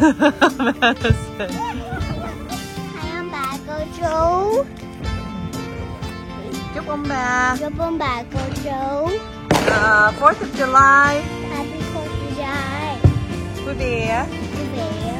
Madison. Hai ông bà cô chú. Chúc ông bà. Chúc ông bà cô chú 4th of July Happy 4th of July. vui vẻ. Vui vẻ.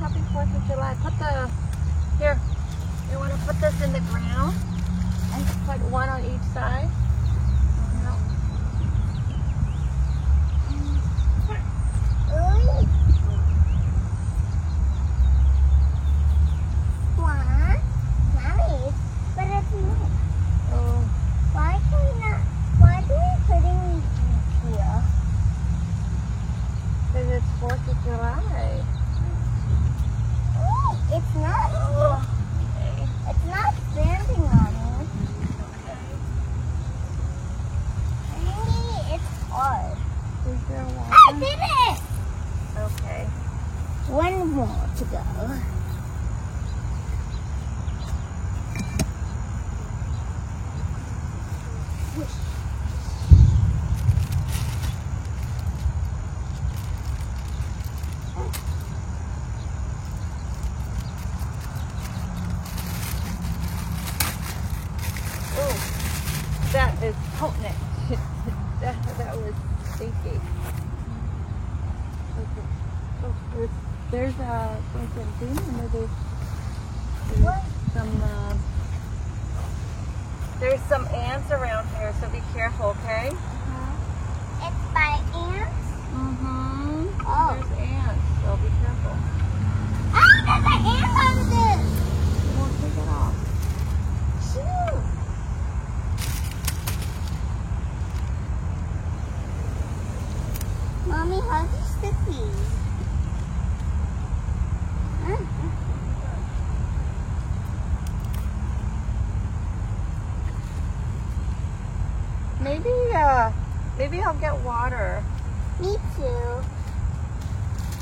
Happy 4th of July. Put the, here, you want to put this in the ground and put one on each side? No. Mommy, but it's not. Oh. Why do we put it here? Because it's 4th of July. It's not. It's not standing on me. Maybe it's hard. Is there water? I did it! Okay. One more to go. That is potent. that was stinky. Okay. Oh, there's something there's some ants around here, so be careful, okay? It's by ants? Mm-hmm. Oh. There's ants, so be careful. Oh, there's an ant on this! You won't take it off. Shoot! Mommy, how's your sticky? Maybe I'll get water. Me too.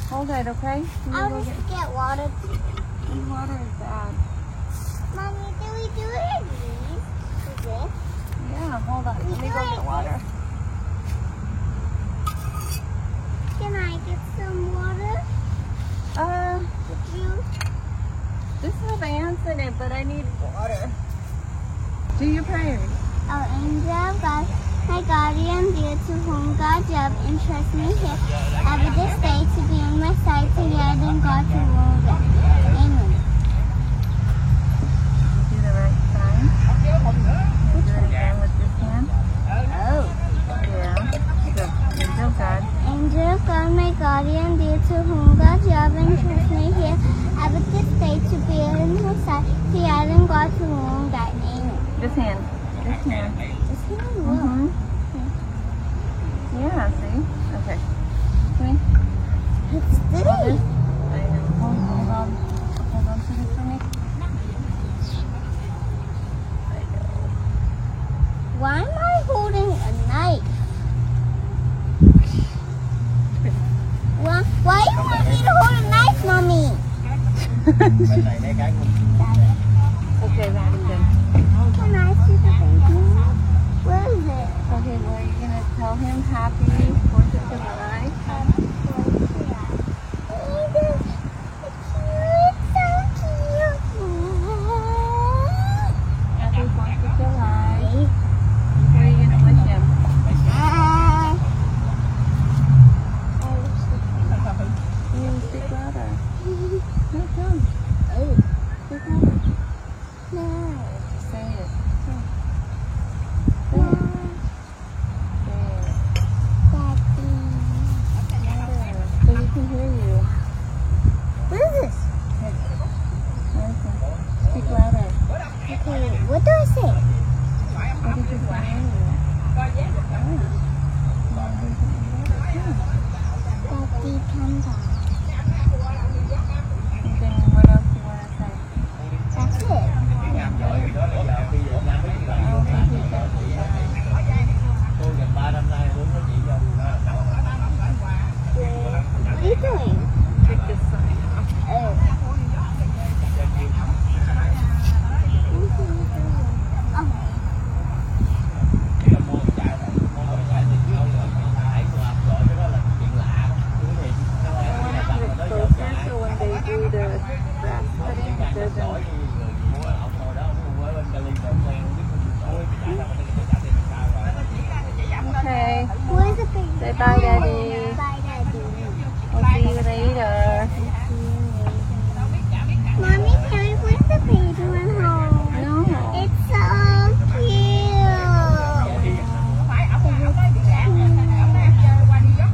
Hold it, okay? I'll just get water too. Water is bad. Mommy, do we do it in these? Is it? Yeah, hold on. Let me go get water. Can I get some water? Would you? This has ants in it, but I need water. Do your prayers. Oh, angel, God, my guardian, dear to whom God love entrust me here, ever this day to be on my side to guide and God to rule them. Amen. Do the right sign. Do it again with this hand. Oh. Yeah. Good. Angel God. Angel of God, my guardian, dear to whom God love entrust me here, ever this day to be on my side to guide and God to rule them. Amen. This hand. This hand. This hand? Mm-hmm. Yeah, see? Okay. Come here. It's Hold sticky. this. I know. Hold on. Hold on to this for me. I know. Why am I holding a knife? Why you want me to hold a knife, Mommy? Okay, Madison. Can I see the baby? Where is it? Okay, well, are you going to tell him happy 4th of July? Happy 4th of July. It's so cute. Happy 4th of July. What are you going to wish him? You speak louder. No, come. Oh. Speak louder. take this sign off. So when they do the grass cutting, it doesn't. Okay. Where's the baby? Say bye, Daddy. Bye, Daddy. We'll see you later. Mommy, can we put the baby one home? No. It's so cute.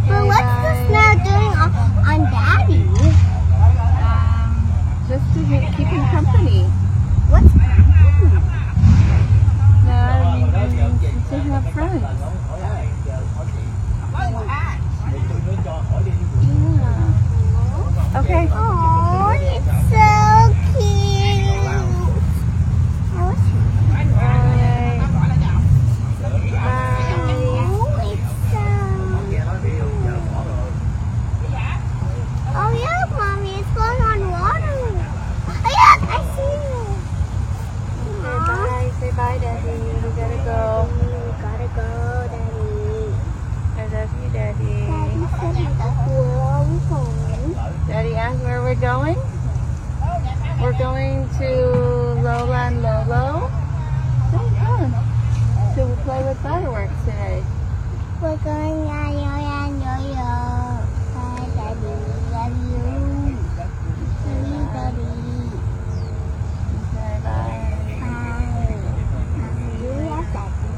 But what's the snail doing on Daddy? Just to keep him company. What's happening? To have friends. Yeah. Okay. Oh, it's so cute. Oh, it's Alright. Bye. so Oh yeah, Mommy, it's going on water. Oh yeah, I see it. Say bye. Say bye, Daddy. We gotta go. We gotta go, Daddy. I love you, Daddy. Daddy said where are we going? Daddy asked where we're going. We're going to Lola and Lolo. So fun. To play with fireworks today. We're going yo-yo. Bye, Daddy. Love you. Love you, Daddy. Okay, bye. Bye. See you, yes, Daddy.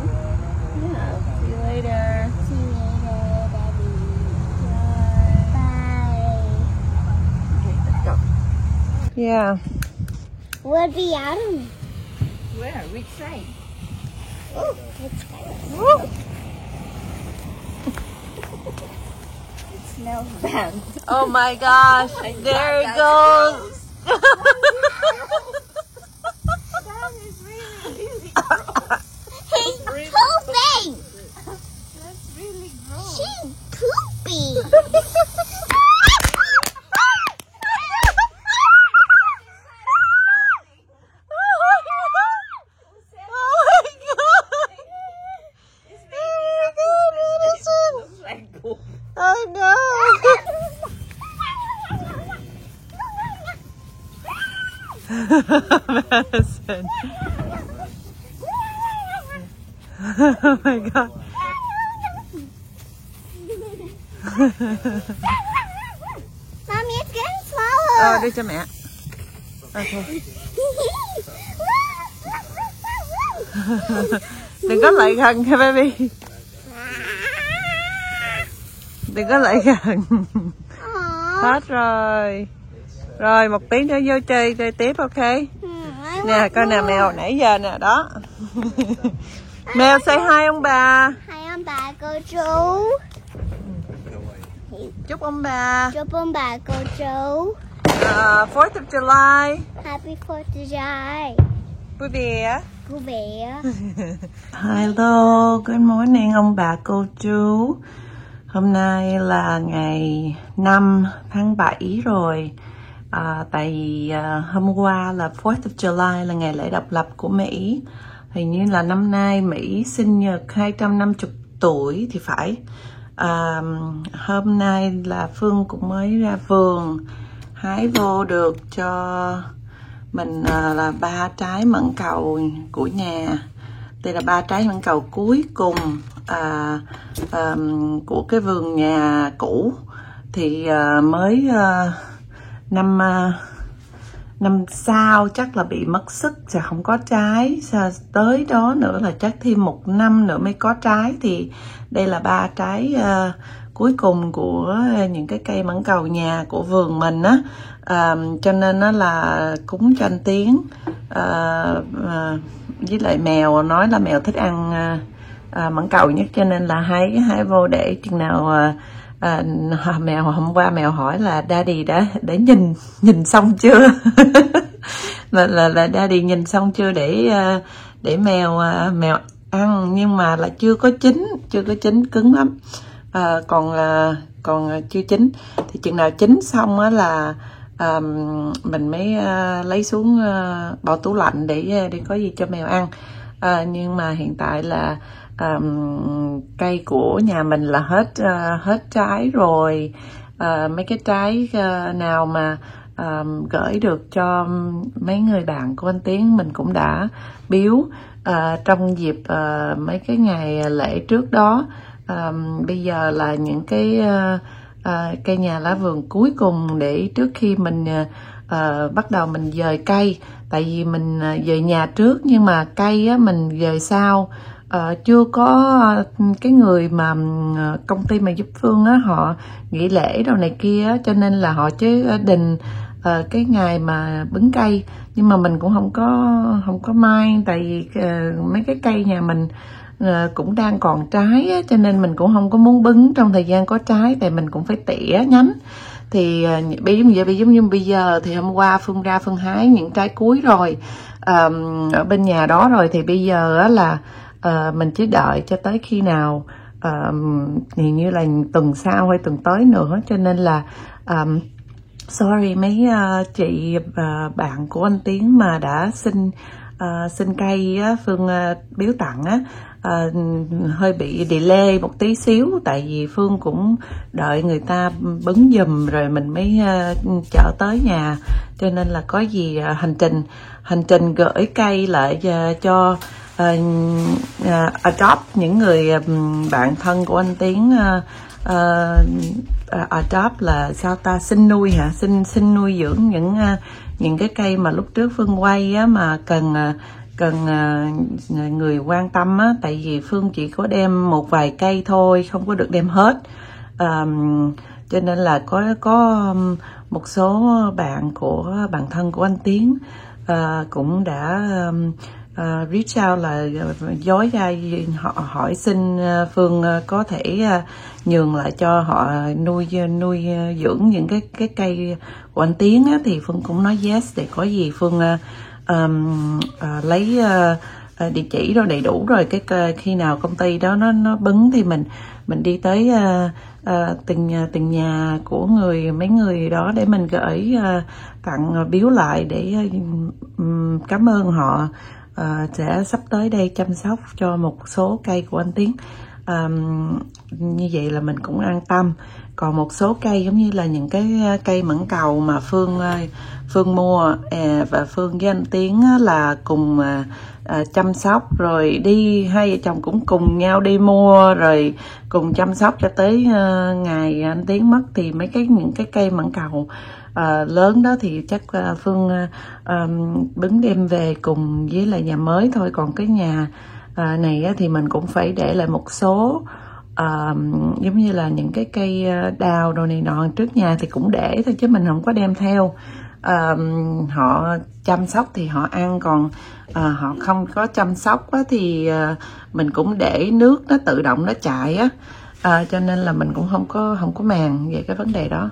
Yeah, see you later. See you later, Daddy. Bye. Bye. Okay, let's go. Yeah. We'll be out of Where? Which side? Oh, it's It smells bad. Oh my gosh, there it goes. That is really gross. He's pooping. That's really gross. She's pooping. I know. Madison. Oh my God. Mommy, it's getting smaller. Đưa cho mẹ. Okay. Đừng có lại gần nha baby. Đừng có lại gần. Hết rồi. Rồi một tí nữa vô chơi tiếp, ok? Nè coi nè mèo nãy giờ nè đó. Mèo say hi ông bà. Hai ông bà cô chú. Chúc ông bà. Chúc ông bà cô chú 4th of July. Happy 4th of July. Vui vẻ. Vui vẻ. Hello, good morning ông bà cô chú. Hôm nay là ngày 5 tháng 7 rồi. Tại vì hôm qua là 4th of July là ngày lễ độc lập của Mỹ. Hình như là năm nay Mỹ sinh nhật 250 tuổi thì phải. Hôm nay là Phương cũng mới ra vườn hái vô được cho mình là 3 trái mận cầu của nhà. Đây là 3 trái mận cầu cuối cùng của cái vườn nhà cũ. Thì mới năm sau chắc là bị mất sức, sẽ không có trái. Tới đó nữa là chắc thêm 1 năm nữa mới có trái. Thì đây là 3 trái cuối cùng của những cái cây mãng cầu nhà của vườn mình á. Cho nên nó là cúng cho anh Tiến. Với lại mèo nói là mèo thích ăn mãng cầu nhất, cho nên là hái vô để chừng nào mèo hôm qua mèo hỏi là Daddy đã nhìn xong chưa. là Daddy nhìn xong chưa để mèo ăn, nhưng mà là chưa có chín cứng lắm. còn chưa chín. Thì chừng nào chín xong á là mình mới lấy xuống bỏ tủ lạnh để có gì cho mèo ăn. Nhưng mà hiện tại là cây của nhà mình là hết trái rồi. Mấy cái trái nào mà gửi được cho mấy người bạn của anh Tiến mình cũng đã biếu trong dịp mấy cái ngày lễ trước đó. Bây giờ là những cái cây nhà lá vườn cuối cùng để trước khi mình bắt đầu mình dời cây. Tại vì mình dời nhà trước nhưng mà cây á, mình dời sau. Chưa có cái người mà công ty mà giúp Phương á, họ nghỉ lễ đồ này kia á, cho nên là họ chế định cái ngày mà bứng cây. Nhưng mà mình cũng không có mai, tại vì mấy cái cây nhà mình cũng đang còn trái á, cho nên mình cũng không có muốn bứng trong thời gian có trái, tại mình cũng phải tỉa nhánh. Thì giống như bây giờ thì hôm qua Phương ra Phương hái những trái cuối rồi ở bên nhà đó rồi, thì bây giờ á là mình chỉ đợi cho tới khi nào hình như là tuần sau hay tuần tới nữa, cho nên là sorry mấy chị bạn của anh Tiến mà đã xin cây á, Phương biếu tặng á, hơi bị delay một tí xíu, tại vì Phương cũng đợi người ta bứng giùm rồi mình mới chở tới nhà, cho nên là có gì hành trình gửi cây lại cho adopt những người bạn thân của anh Tiến. Adopt là sao ta, xin nuôi hả, xin nuôi dưỡng những cái cây mà lúc trước Phương quay á, mà cần người quan tâm á, tại vì Phương chỉ có đem một vài cây thôi, không có được đem hết. Cho nên là có một số bạn thân của anh Tiến cũng đã reach out là dối ra họ hỏi xin Phương có thể nhường lại cho họ nuôi dưỡng những cái cây của anh Tiến á, thì Phương cũng nói yes, để có gì Phương lấy địa chỉ rồi đầy đủ rồi, cái khi nào công ty đó nó bứng thì mình đi tới từng nhà của mấy người đó để mình gửi tặng biếu lại, để cảm ơn họ. Sẽ sắp tới đây chăm sóc cho một số cây của anh Tiến. Như vậy là mình cũng an tâm. Còn một số cây giống như là những cái cây mẫn cầu mà Phương mua và Phương với anh Tiến là cùng chăm sóc, rồi hai vợ chồng cũng cùng nhau đi mua rồi cùng chăm sóc cho tới ngày anh Tiến mất. Thì những cái cây mẫn cầu lớn đó thì chắc Phương bứng đem về cùng với lại nhà mới thôi. Còn cái nhà này á, thì mình cũng phải để lại một số giống như là những cái cây đào đồ này nọ trước nhà thì cũng để thôi, chứ mình không có đem theo. Họ chăm sóc thì họ ăn, còn họ không có chăm sóc á, thì mình cũng để nước nó tự động nó chạy á, cho nên là mình cũng không có màng về cái vấn đề đó.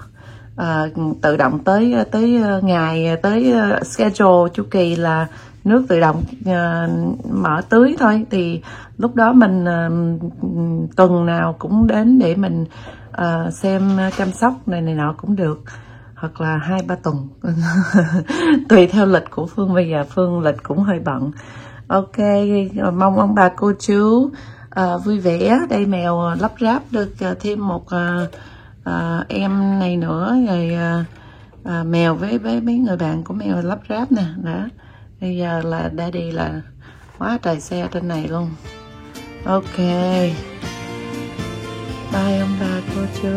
Tự động tới ngày tới schedule chu kỳ là nước tự động mở tưới thôi, thì lúc đó mình tuần nào cũng đến để mình xem chăm sóc này nọ cũng được, hoặc là 2-3 tuần tùy theo lịch của Phương. Bây giờ Phương lịch cũng hơi bận. Ok, mong ông bà cô chú vui vẻ. Đây mèo lắp ráp được thêm một em này nữa rồi. Mèo với mấy người bạn của mèo lắp ráp nè đó. Bây giờ là daddy là quá trời xe trên này luôn. Ok, bye ông bà cô chú.